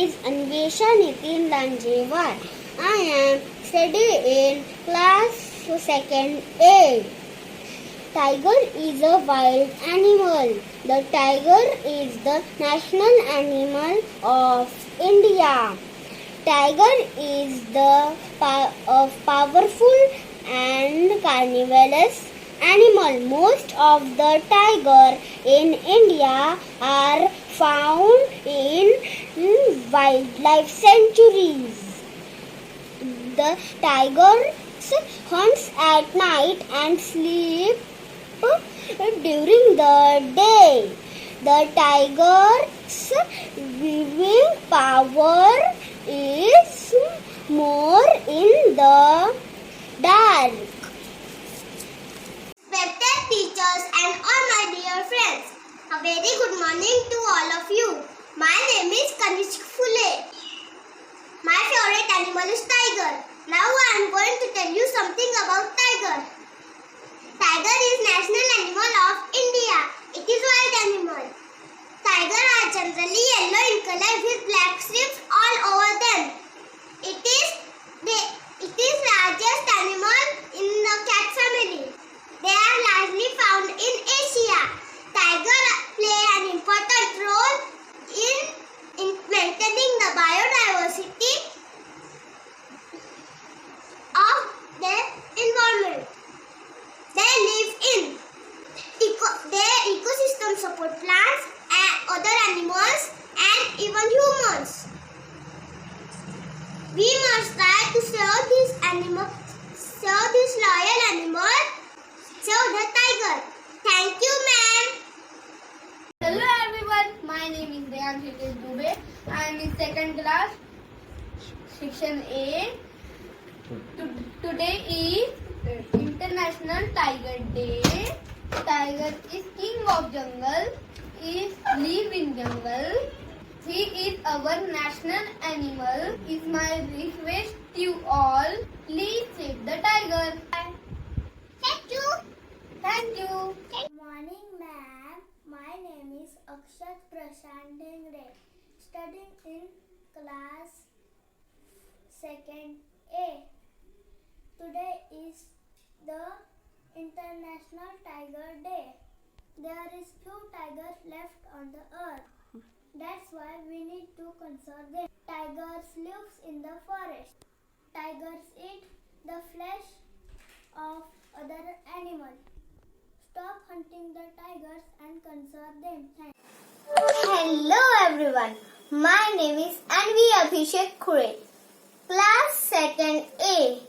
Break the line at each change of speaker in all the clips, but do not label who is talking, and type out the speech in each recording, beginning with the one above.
is Anvesha Nitin Lanjewar. I am studying in class 2nd A. Tiger is a wild animal. The tiger is the national animal of India. Tiger is the powerful and carnivorous animal. Most of the tiger in India are found in wildlife sanctuaries. The tiger hunts at night and sleep during the day. The tiger's viewing power is more in the dark.
Respected teachers and all my dear friends, a very good morning to all of you. My name is Kanishk Phule. My favorite animal is tiger. Now I am going to tell you something about tiger. Tiger is national animal of India. It is wild animal. Tiger are generally yellow in color with black stripes all over them. It is largest animal in the cat family. They are largely found in Asia. Tiger play an important role in maintaining the biodiversity of the environment. They live in their ecosystem support plants and other animals and even humans. We must try to save this loyal animal, save the tiger. Thank you, ma'am.
Hello everyone, my name is Rehan Hitesh Dubey. I am in second class, section A. Today is International Tiger Day. Tiger is king of jungle, is live in jungle. He is our national animal. Is my request to you all. Please save the tiger.
Thank you.
Thank you.
Good morning, ma'am. My name is Akshat Prashant Dhengre, studying in class 2nd A. Today is the International Tiger Day. There is few tigers left on the earth. That's why we need to conserve them. Tigers live in the forest. Tigers eat the flesh of other animals. Stop hunting the tigers and conserve them. Thanks.
Hello everyone. My name is Anvi Abhishek Khure. Class 2nd A.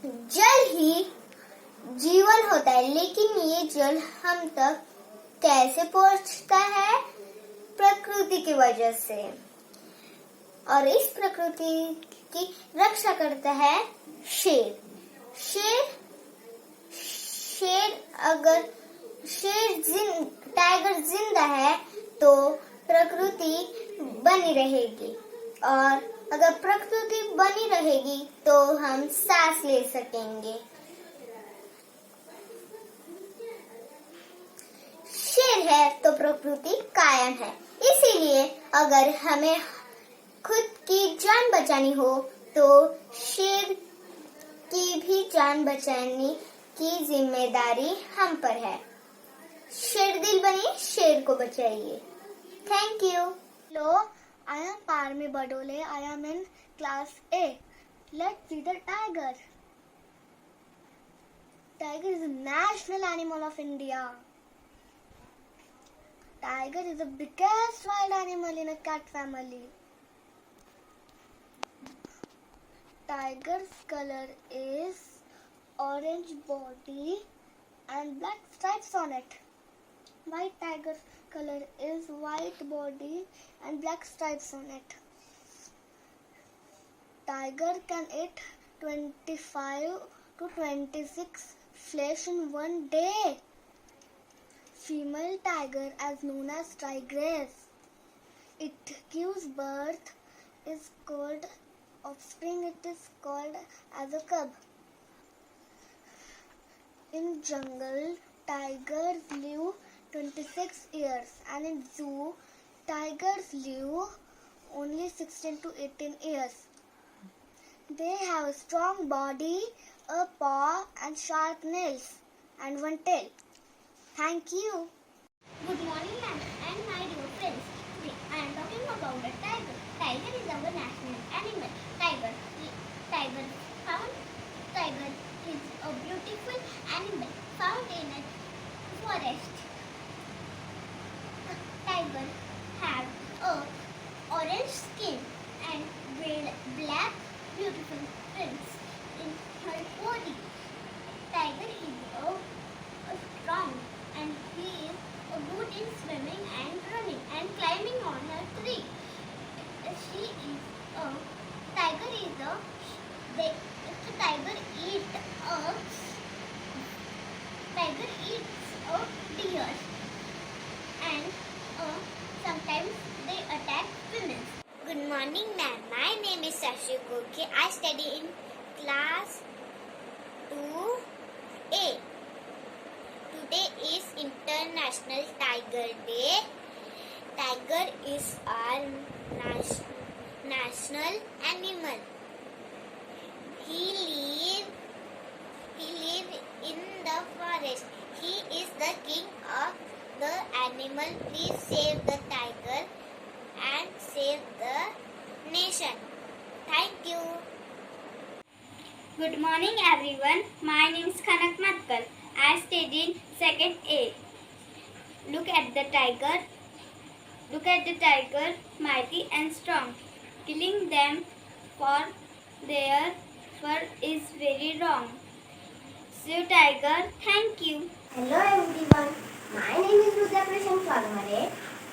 जल ही जीवन होता है, लेकिन ये जल हम तक कैसे पहुंचता है? प्रकृति की वजह से। और इस प्रकृति की रक्षा करता है शेर। अगर टाइगर जिंदा है तो प्रकृति बनी रहेगी, और अगर प्रकृति बनी रहेगी तो हम सांस ले सकेंगे। शेर है तो प्रकृति कायम है। इसीलिए अगर हमें खुद की जान बचानी हो तो शेर की भी जान बचाने की जिम्मेदारी हम पर है। शेर दिल बने, शेर को बचाइए। Thank you.
Hello, I am Parmi Badole. I am in class A. Let's see the tiger. Tiger is the national animal of India. Tiger is the biggest wild animal in a cat family. Tiger's color is orange body and black stripes on it. White tiger's color is white body and black stripes on it. Tiger can eat 25 to 26 flesh in one day. Female tiger is known as tigress. It gives birth is called offspring. It is called as a cub. In jungle, tigers live 26 years, and in zoo, tigers live only 16 to 18 years. They have a strong body, a paw and sharp nails and one tail. Thank you.
Good morning, ma'am, and my dear friends. Today I am talking about the tiger. Tiger is our national animal. Tiger is a beautiful animal found in a forest. Tiger have a orange skin and black beautiful prints in her body. Tiger is a strong and he is good in swimming and running and climbing on a tree. She is a tiger is a they, tiger eat a tiger eats a deer and sometimes they attack women. Good morning, ma'am. My name is Sashi Gokhe. I study in class 2A. Today is International Tiger Day. Tiger is our national animal. He live in the forest. He is the king of the animal. Please save the tiger and save the nation. Thank you.
Good morning everyone. My name is Khanak Matkar. I study in 2nd A. Look at the tiger. Look at the tiger, mighty and strong. Killing them for their fur is very wrong. So tiger, thank you.
Hello everyone. My name is Rudra Prashant Farmare.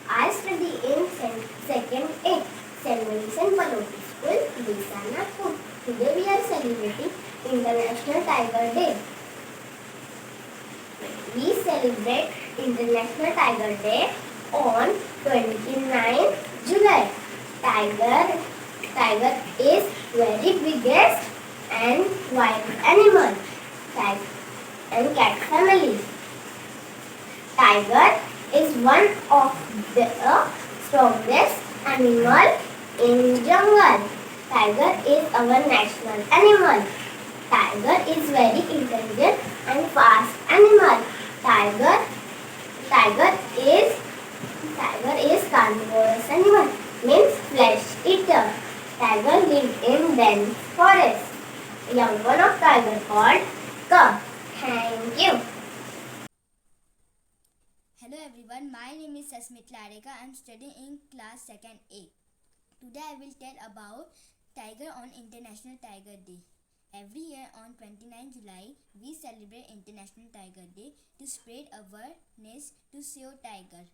I study in 2nd A. St. Vincent Paloti School, Lisa, Nagpur. Today we are celebrating International Tiger Day. We celebrate International Tiger Day on 29 July. Tiger is very biggest and wild animal. And cat family. Tiger is one of the strongest animal in jungle. Tiger is our national animal. Tiger is very intelligent and fast animal. Tiger is carnivorous animal, means flesh eater. Tiger live in dense forest. Young one of tiger called cub. Thank you.
Hello everyone, my name is Sasmit Lareka. I am studying in class 2nd A. Today I will tell about Tiger on International Tiger Day. Every year on 29 July, we celebrate International Tiger Day to spread awareness to save tiger.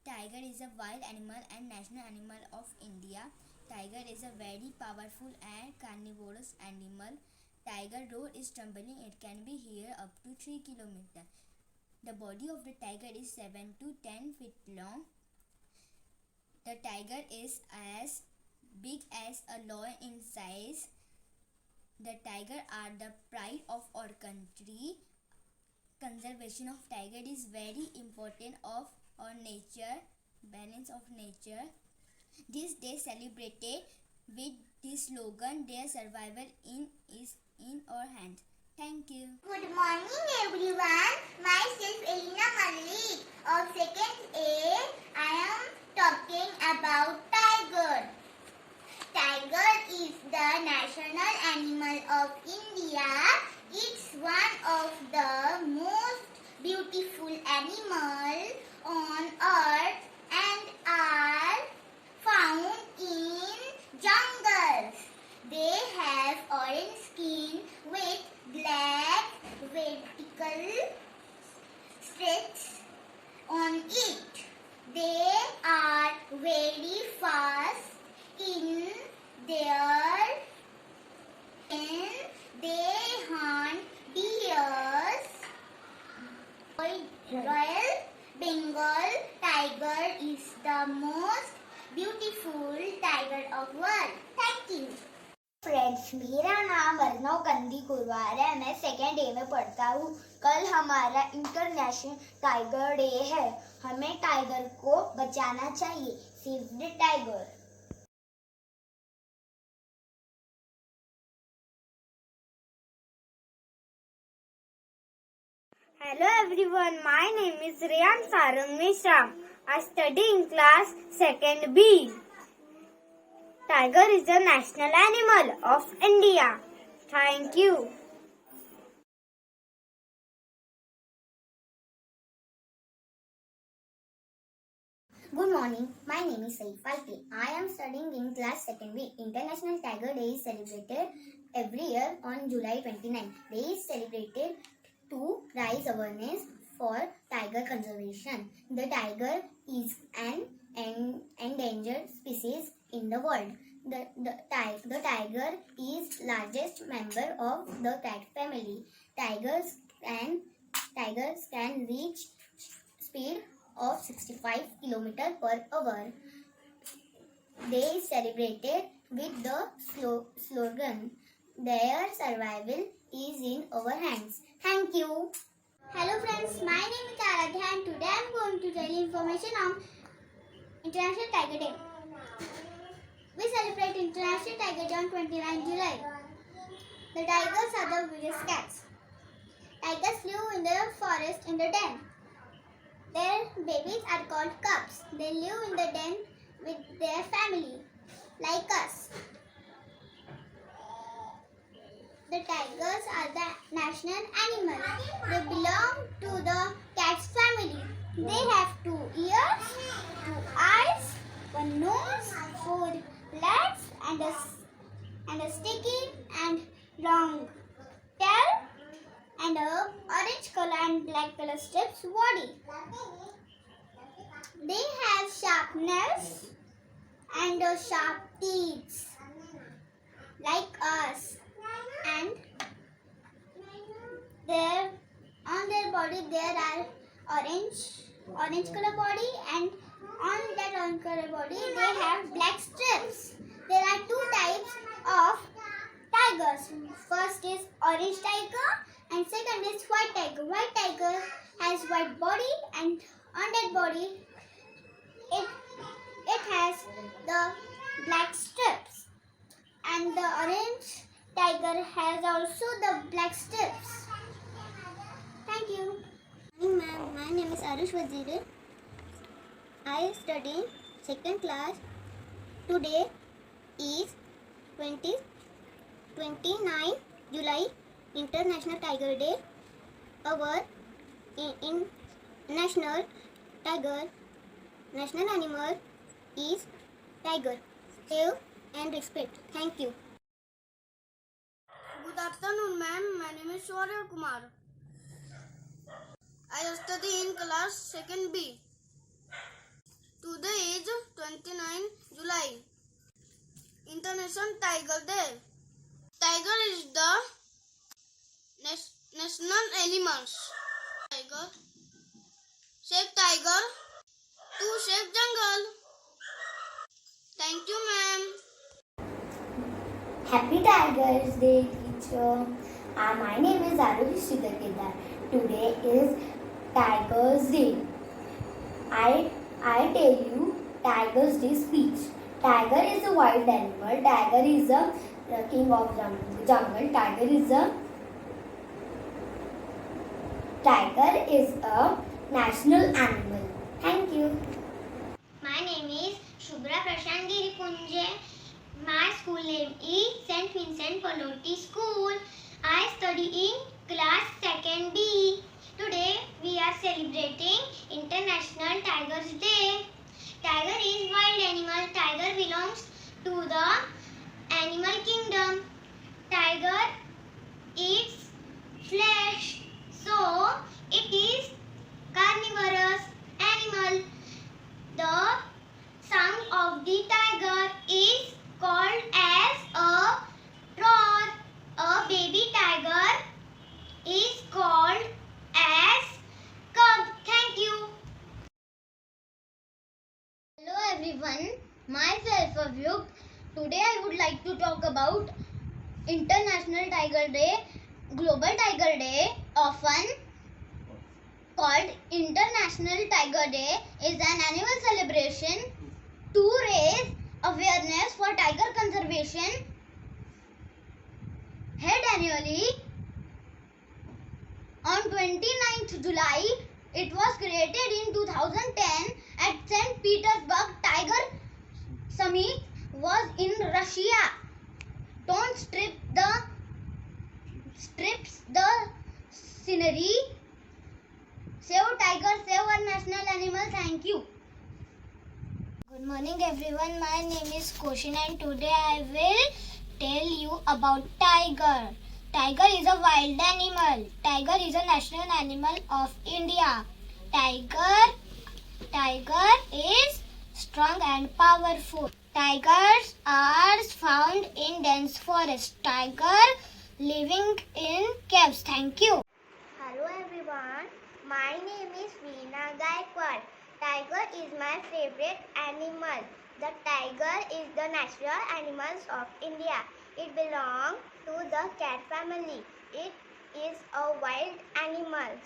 Tiger is a wild animal and national animal of India. Tiger is a very powerful and carnivorous animal. Tiger roar is trembling. It can be heard up to 3 km. The body of the tiger is 7 to 10 feet long. The tiger is as big as a lion in size. The tiger are the pride of our country. Conservation of tiger is very important of our nature, balance of nature. This day celebrated with this slogan, their survival is in our hands. Thank you.
Good morning everyone. Myself Elena Malik of 2nd A. I am talking about tiger. Tiger is the national animal of India. It's one of the most beautiful animals on earth and are found in jungles. They have orange skin with black vertical streaks on it. They are very fast in they hunt deers. Royal Bengal tiger is the most beautiful tiger of world. Thank you.
Friends, मेरा नाम अर्नव कंदी कुरवार है। मैं 2nd A में पढ़ता हूँ। कल हमारा इंटरनेशनल टाइगर डे है। हमें टाइगर को बचाना चाहिए। Save the tiger. Hello everyone, my name is Riyan Sarang Mishra. I study in class 2nd B. Tiger is the national animal of India. Thank you.
Good morning. My name is Saif Falke. I am studying in class 2nd B. International Tiger Day is celebrated every year on July 29. Day is celebrated to raise awareness for tiger conservation. The tiger is an endangered species in the world. The tiger is largest member of the cat family. Tigers can reach speed of 65 km per hour. They is celebrated with the slogan, "Their survival is in our hands." Thank you.
Hello friends, my name is Aradhya and today I am going to tell you information on International Tiger Day. We celebrate International Tiger Day on 29 July. The tigers are the biggest cats. Tigers live in the forest in the den. Their babies are called cubs. They live in the den with their family, like us. The tigers are the national animal. They belong to the cat's family. They have 2 ears, 2 eyes, 1 nose, 4 legs, and a sticky and long tail, and a orange color and black color strips body. They have sharp nails and sharp teeth like us, and on their body there are orange color body, and on that orange color body they have black strips. There are 2 types of tigers. First is orange tiger and second is white tiger. White tiger has white body, and on that body it has the black strips, and the orange tiger has also the black strips. Thank you.
My name is Arush Waziri. I study 2nd class. Today is 29 July, International Tiger Day. Our national animal is tiger. Save and respect. Thank you.
Good afternoon, ma'am. My name is Shaurya Kumar. I study in class 2nd B. Today is 29 July, International Tiger Day. Tiger is the national animals. Tiger, save tiger to save jungle. Thank you, ma'am.
Happy Tigers Day, teacher. My name is Aruhi Sridhar. Today is Tigers Day. I tell you Tigers Day speech. Tiger is a wild animal. Tiger is the king of jungle. Tiger is a national animal. Thank you.
My name is Shubhra Prashant Giripunje. My school name is St. Vincent Pallotti School. I study in class 2nd B. Today we are celebrating International Tigers Day. Tiger is wild animal. Tiger belongs to the animal kingdom. Tiger eats flesh, so it is carnivorous animal. The sound of the tiger is called as a roar. A baby tiger is called as cub. Thank you.
Hello everyone, myself Avyuk. Today I would like to talk about International Tiger Day. Global Tiger Day, often called International Tiger Day, is an annual celebration to raise awareness for tiger conservation, held annually on 29th was in Russia. Don't strips the scenery. Save tiger, save our national animal. Thank you.
Good morning everyone, my name is Koshin and today I will tell you about tiger. Tiger is a wild animal. Tiger is a national animal of India. Tiger is strong and powerful. Tigers are found in dense forest. Tiger living in caves. Thank you.
Hello everyone, my name is Veena Gaikwad. Tiger is my favorite animal. The tiger is the national animal of India. It belongs to the cat family. It is a wild animal.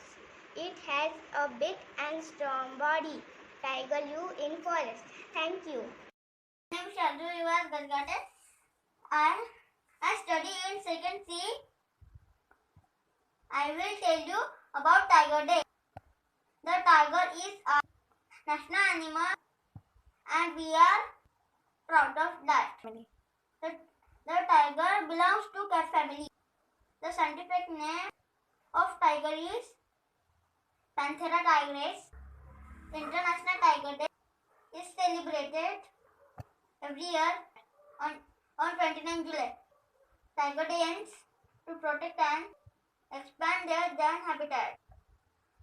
It has a big and strong body. Tiger live in forest. Thank you.
My name is Chandru Rivas Gargate. I study in 2nd C. I will tell you about Tiger Day. The tiger is a national animal and we are proud of that. The tiger belongs to cat family. The scientific name of tiger is Panthera tigris. International Tiger Day is celebrated every year on 29 July. Tiger Day aims to protect and expand their then habitat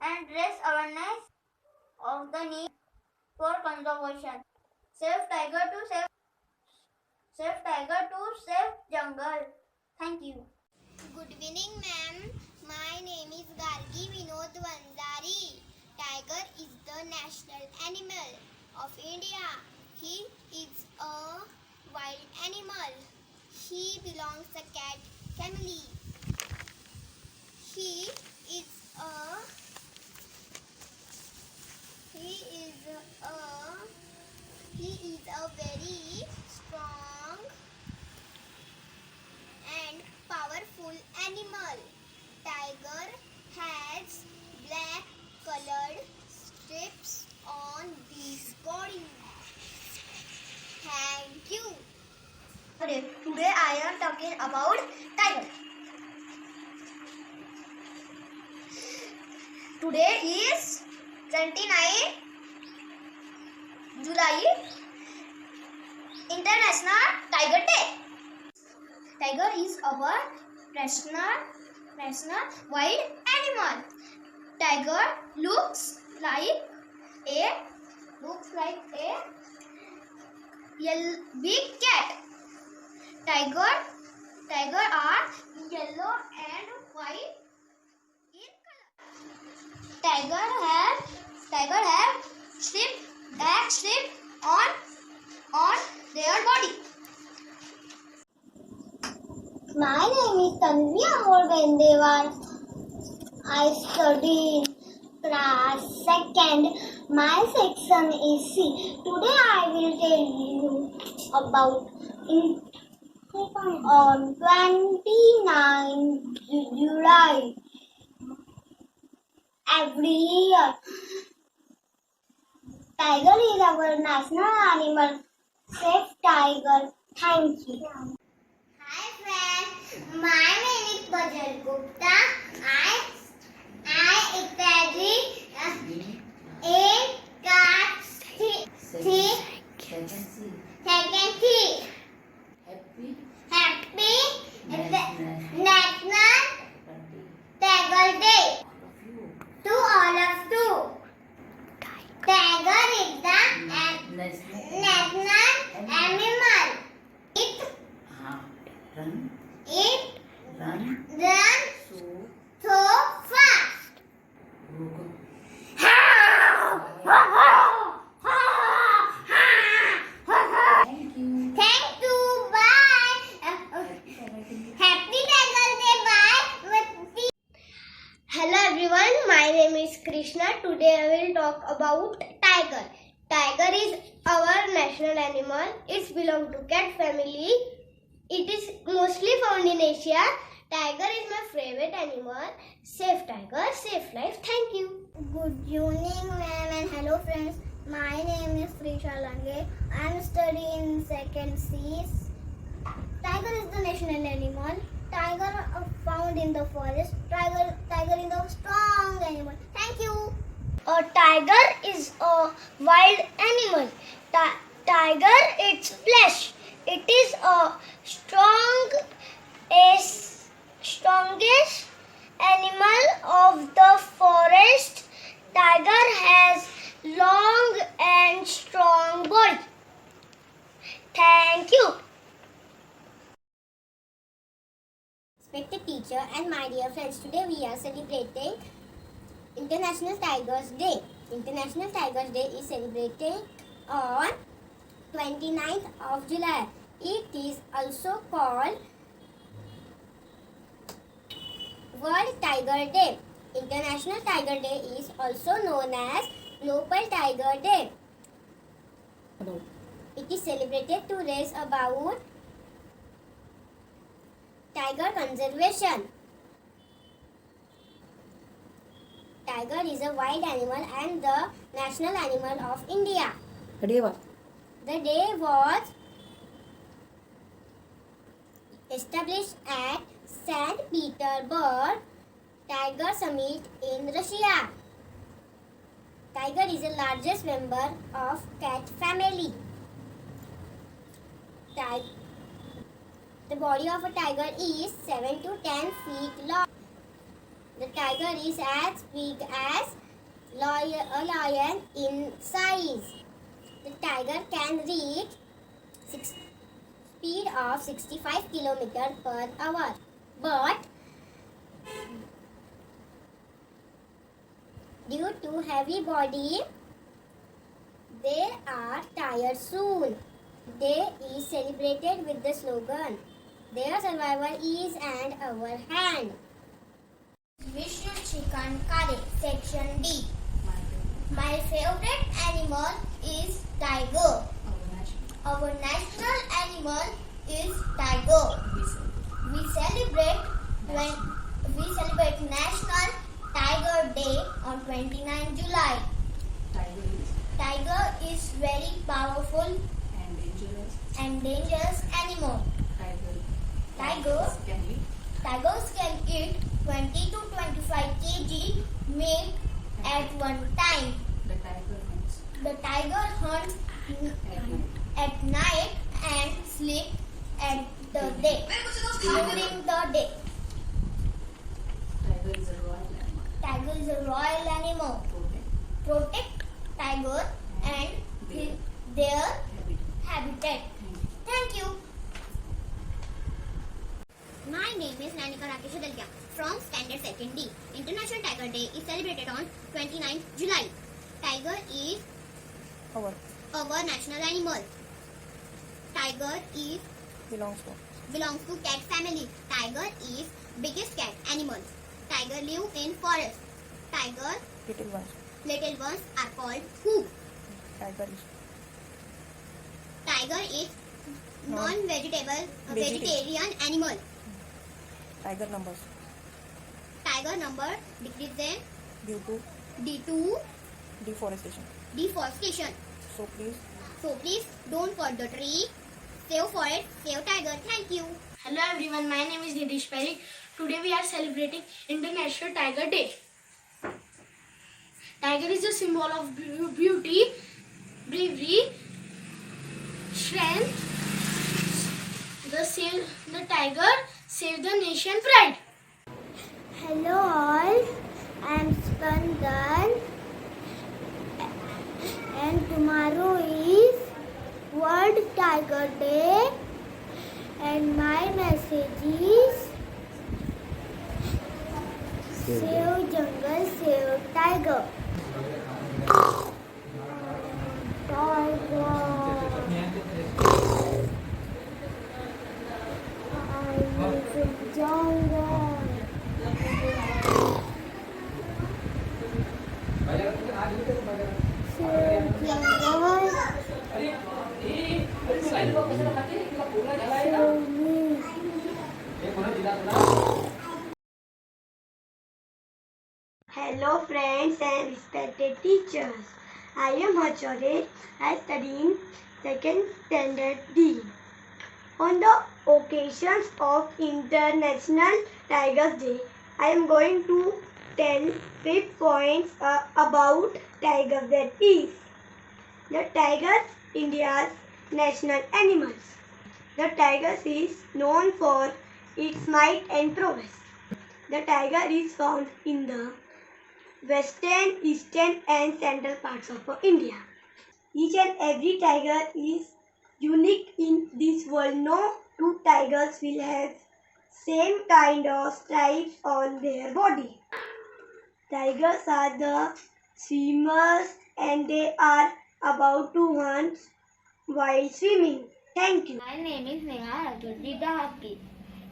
and raise awareness of the need for conservation. Save tiger to save jungle. Thank you.
Good evening, ma'am. My name is Gargi Vinod Vandari. Tiger is the national animal of India. He is a wild animal. He belongs to cat family. He is a very strong and powerful animal. Tiger has black colored strips on his body. Thank you.
Today I am talking about tiger. Today is 29 July, International Tiger Day. Tiger is our national wild animal. Tiger looks like a big cat. Tiger are yellow and white in color. Tiger have black strip on their body.
My name is Tanvi Amol Vendewar. I study class 2nd. My section is C. Today I will tell you about on 29 July every year. Tiger is our national animal. Save tiger. Thank you.
Hi friends, my name is Bajal Gupta. I study in class 2nd C. Happy National Tiger Day to all of you. Tiger is the national animal. It runs so fast. Thank you. Bye. Happy Tiger Day. Bye.
Hello everyone, my name is Krishna. Today I will talk about tiger. Tiger is our national animal. It belongs to cat family. It is mostly found in Asia. Tiger is my favorite animal. Save tiger, save life. Thank you.
Good evening, ma'am, and hello, friends. My name is Prisha Lange. I am studying in second C. Tiger is the national animal. Tiger found in the forest. Tiger is a strong animal. Thank you.
A tiger is a wild animal. Tiger eats flesh. It is a strongest animal of the forest. Tiger has long and strong body. Thank you. Respected teacher and my dear friends, today we are celebrating International Tigers Day. International Tigers Day is celebrated on 29th of July. It is also called World Tiger Day. International Tiger Day is also known as Global Tiger Day. It is celebrated to raise about tiger conservation. Tiger is a wild animal and the national animal of India. The day was established at St. Petersburg Tiger Summit in Russia. Tiger is the largest member of cat family. The body of a tiger is 7 to 10 feet long. The tiger is as big as a lion in size. The tiger can reach speed of 65 km per hour. But due to heavy body, they are tired soon. Day is celebrated with the slogan, "Their survival is in our hand."
Vishnu Chikan Kare, Section D. My favorite animal is tiger. Our national animal is tiger. We celebrate National Tiger Day on 29 July. Tiger is very powerful and dangerous animal. Tigers can eat 20 to 25 kg meat at one time. The tiger hunts at night and sleep at the day. During the day. Tiger is a royal animal. Protect tiger and their habitat. Thank you.
My name is Nanika Rakesh Dalkia from Standard 2nd D. International Tiger Day is celebrated on 29th July. Tiger is our national animal. Tiger is belongs to cat family. Tiger is biggest cat animal. Tiger live in forest. Tiger little ones are called hoop. Tiger is vegetarian animal.
Tiger numbers
Tiger number decreases
due to
due to
deforestation. So please
don't cut the tree. Save forest, save tiger. Thank you.
Hello everyone, my name is Nidish Parikh. Today we are celebrating International Tiger Day. Tiger is a symbol of beauty, bravery, strength. The tiger saved the nation pride.
Hello all, I am Skandan and tomorrow is World Tiger Day and my message is Save jungle, save tiger. Tiger. I live in jungle. Save jungle. Save me.
Hello friends and respected teachers.
I am Hachore. I study in second standard D. On the occasions of International Tigers Day, I am going to tell 5 points about tiger, that is, the tiger, India's national animals. The tiger is known for its might and prowess. The tiger is found in the western, eastern and central parts of India. Each and every tiger is unique in this world. No two tigers will have same kind of stripes on their body. Tigers are the swimmers and they are about to hunt while swimming. Thank you.
My name is Neha Raturji Dahaki.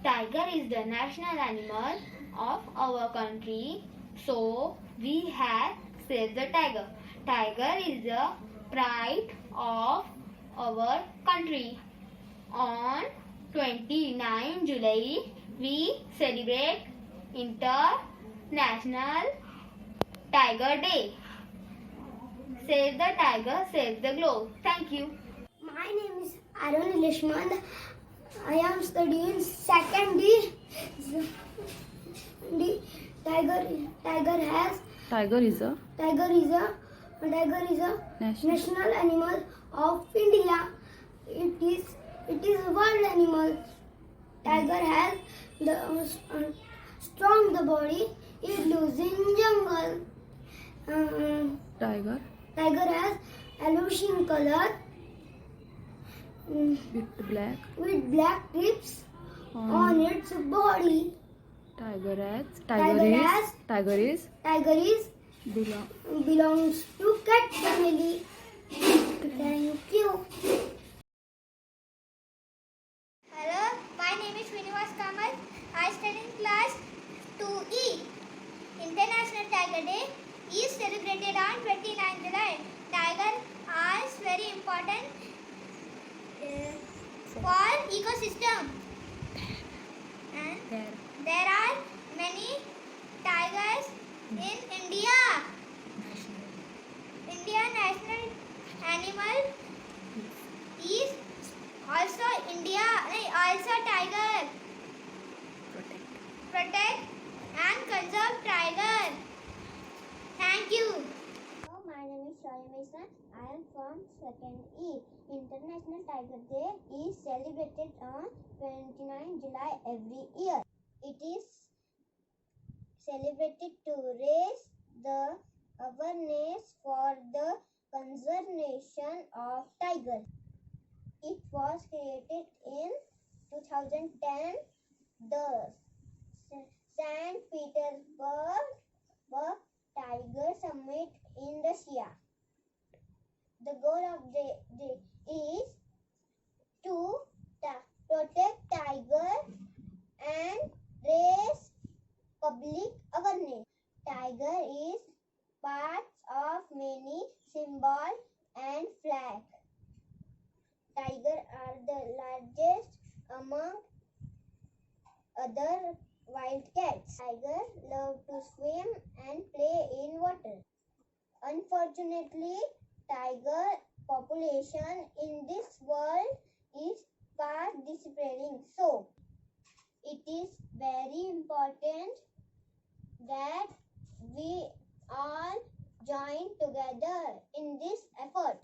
Tiger is the national animal of our country, so we have saved the tiger. Tiger is the pride of our country. On 29 July, we celebrate International Tiger Day. Save the tiger, save the globe. Thank you.
My name is Arun Lishman. I am studying second D. Tiger has
Tiger is a
tiger is a national animal of India. It is world animal. Tiger has the strong the body. It lives in jungle.
tiger
Tiger has illusion color
with black
with black tips
on
on its body.
tiger has
Tiger
is
Tiger is
belong
belongs to cat family. Thank you.
Hello, my name is Srinivas Kamal. I study in class 2E. International Tiger Day is celebrated on 29 July. Tiger are very important for ecosystem. And there are many tigers in India. India national animal is also tiger. Protect and conserve tiger. Thank you. Hello, my name is Shari Mason. I am from 2nd E. International Tiger Day is celebrated on 29 July every year. It is celebrated to raise the awareness for the conservation of tiger. It was created in 2010. The St. Petersburg Tiger Summit in Russia. The goal of the day is to protect tiger and raise public awareness. Tiger is part of many symbols and flag. Tiger are the largest among other wildcats. Tiger love to swim and play in water. Unfortunately, tiger population in this world is fast disappearing. So, it is very important that we all join together in this effort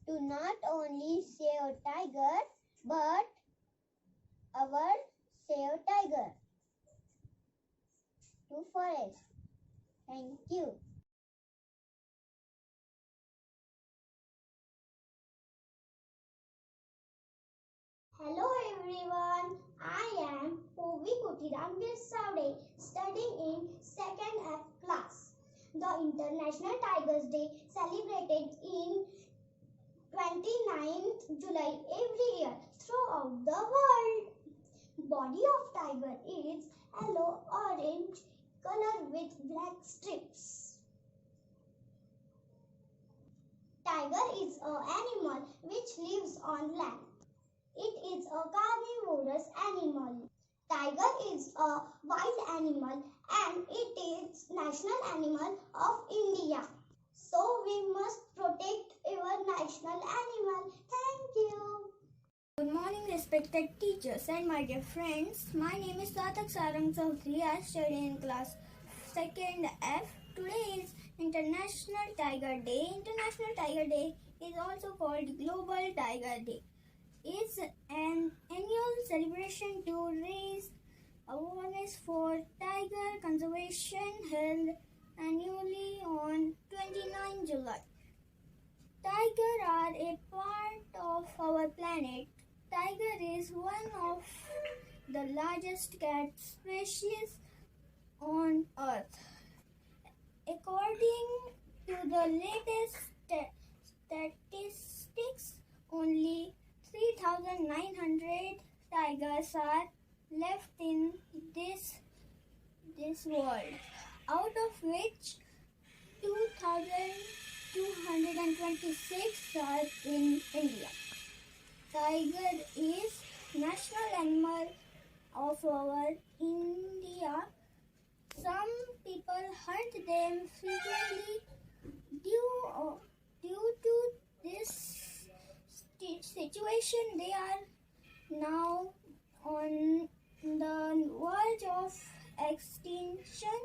to not only save tiger but our save tiger to forest. Thank you. Hello everyone, I am Povi Kutiram Girsavde, studying in 2nd F class. The International Tigers Day celebrated in 29th July every year throughout the world. Body of tiger is yellow-orange color with black strips. Tiger is an animal which lives on land. It is a carnivorous animal. Tiger is a wild animal and it is national animal of India. So we must protect our national animal. Thank you.
Good morning, respected teachers and my dear friends. My name is Satak Sarang Chaudhary. I study in class 2nd F. Today is International Tiger Day. International Tiger Day is also called Global Tiger Day. It's an annual celebration to raise awareness for tiger conservation held annually on 29 July. Tigers are a part of our planet. Tiger is one of the largest cat species on earth. According to the latest statistics, only 3,900 tigers are left in this world, out of which 2,226 are in India. Tiger is national animal of our India. Some people hunt them frequently. Due to this situation, they are now on the verge of extinction.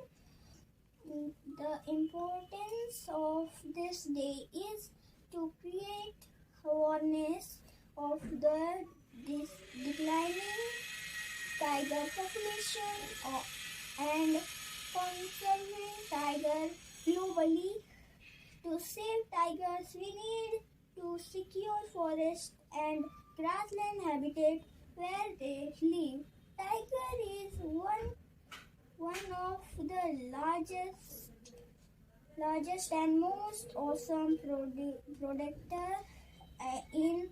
The importance of this day is to create awareness of the declining tiger population and conserving tiger globally. To save tigers, we need to secure forest and grassland habitat where they live. Tiger is one of the largest and most awesome predator in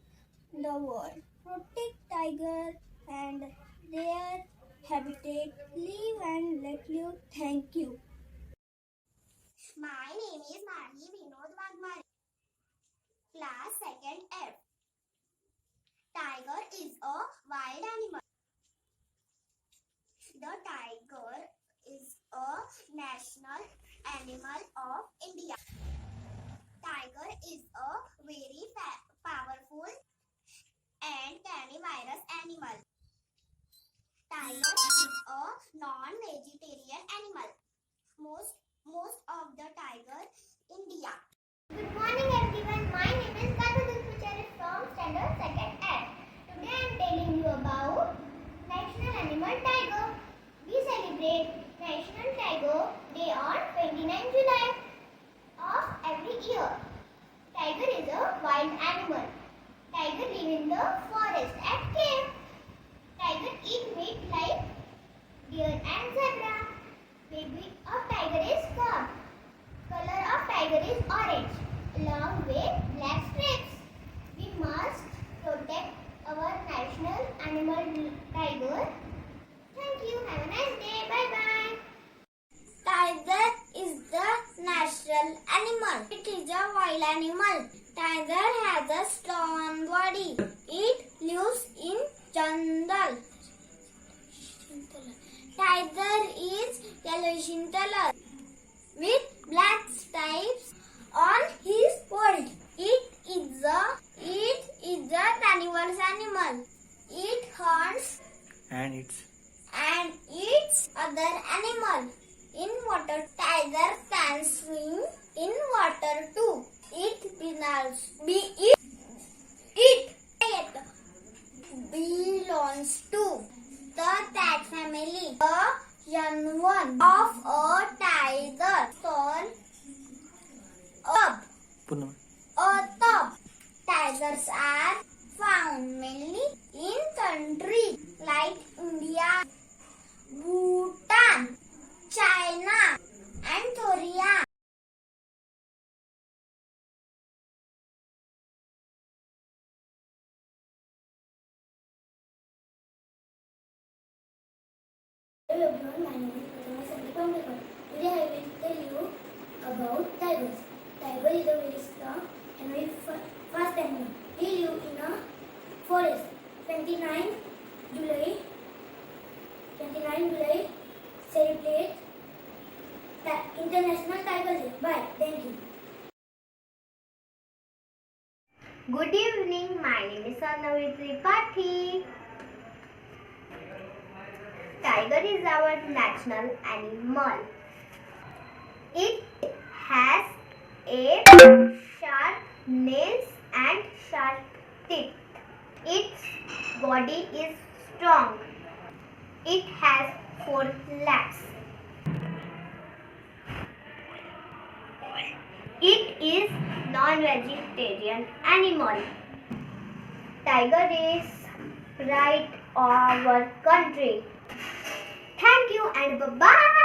the world. Protect tiger and their habitat. Live and let you. Thank you.
My name is Mahi Vinod Wagmare. Class 2nd F. Tiger is a wild animal. The tiger is a national animal of India. Tiger is a very powerful and carnivorous animal. Tiger is a non-vegetarian animal. Most of the tiger India.
Good morning everyone. My name is Kata Dulpuchari from Standard 2nd F. Today I am telling you about National Animal Tiger. We celebrate National Tiger Day on 29 July of every year. Tiger is a wild animal. Tiger live in the forest and cave. Tiger eat meat like deer and zebra. Baby of tiger is cub. Color of tiger is orange, along with black stripes. We must protect our national animal tiger. Thank you. Have a nice day. Bye bye.
Tiger is the national animal. It is a wild animal. Tiger has a strong body. It lives in jungle. Tiger is yellowish in color with black stripes on his body. It is a carnivorous animal. It hunts
and
eats other animals. In water, tiger can swim in water too. It belongs to the cat family. The young one of a tiger called a cub. Tigers are found mainly in countries like India, Bhutan, China, and Korea.
Hello everyone, my name is Prathama Sandeep Ambekar. Today I will tell you about tigers. Tiger is a very strong and very fast animal. He lives in a forest. 29 July celebrate the International Tiger Day. Bye. Thank you.
Good evening. My name is Arnavi Tripathi. Tiger is our national animal. It has a sharp nails and sharp teeth. Its body is strong. It has 4 legs. It is non-vegetarian animal. Tiger is pride of our country. Thank you and bye-bye.